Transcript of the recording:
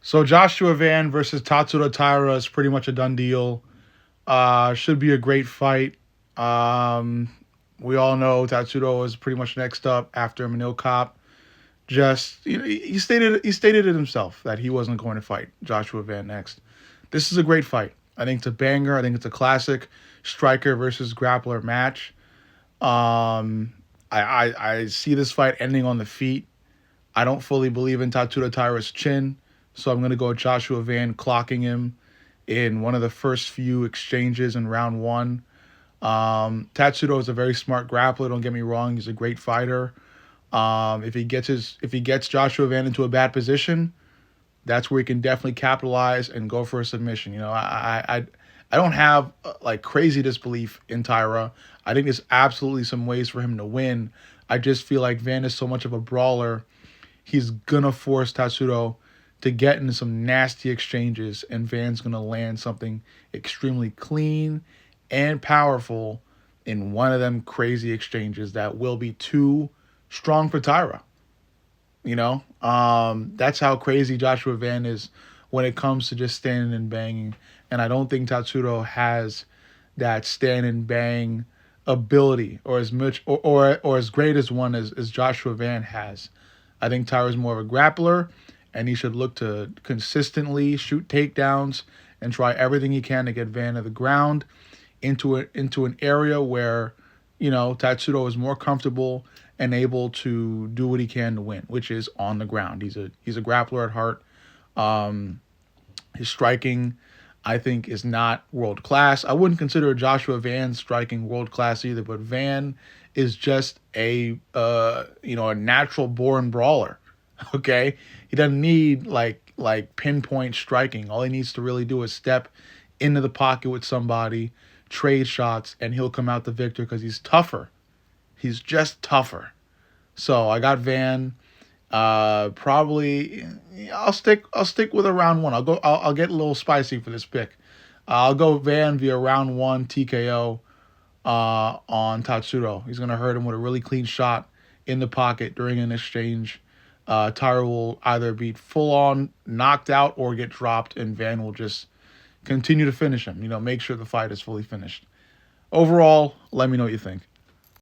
So Joshua Van versus Tatsuro Taira is pretty much a done deal. Should be a great fight. Um, we all know Tatsuro is pretty much next up after Manil Cop. Just he stated it himself that he wasn't going to fight Joshua Van next. This is a great fight. I think it's a banger. I think it's a classic striker versus grappler match. I see this fight ending on the feet. I don't fully believe in Tatsuro Taira's chin, so I'm going to go with Joshua Van clocking him in one of the first few exchanges in round one. Tatsuro is a very smart grappler. Don't get me wrong; he's a great fighter. If he gets Joshua Van into a bad position, that's where he can definitely capitalize and go for a submission. I don't have like crazy disbelief in Tyra. I think there's absolutely some ways for him to win. I just feel like Van is so much of a brawler. He's gonna force Tatsuro to get into some nasty exchanges, and Van's gonna land something extremely clean and powerful in one of them crazy exchanges that will be too strong for Tyra. That's how crazy Joshua Van is when it comes to just standing and banging. And I don't think Tatsuro has that stand and bang ability or as much or as great as one as Joshua Van has. I think Tyra's more of a grappler, and he should look to consistently shoot takedowns and try everything he can to get Van to the ground into an area where Tatsuro is more comfortable and able to do what he can to win, which is on the ground. He's a grappler at heart. Um, his striking, I think, is not world class. I wouldn't consider Joshua Van striking world class either, but Van is just a natural born brawler. Okay, he doesn't need like pinpoint striking. All he needs to really do is step into the pocket with somebody, trade shots, and he'll come out the victor because he's tougher. He's just tougher. So I got Van. Probably I'll stick with a round one. I'll get a little spicy for this pick. I'll go Van via round one TKO on Tatsuro. He's gonna hurt him with a really clean shot in the pocket during an exchange. Tyra will either be full on knocked out or get dropped, and Van will just continue to finish him. Make sure the fight is fully finished. Overall, let me know what you think.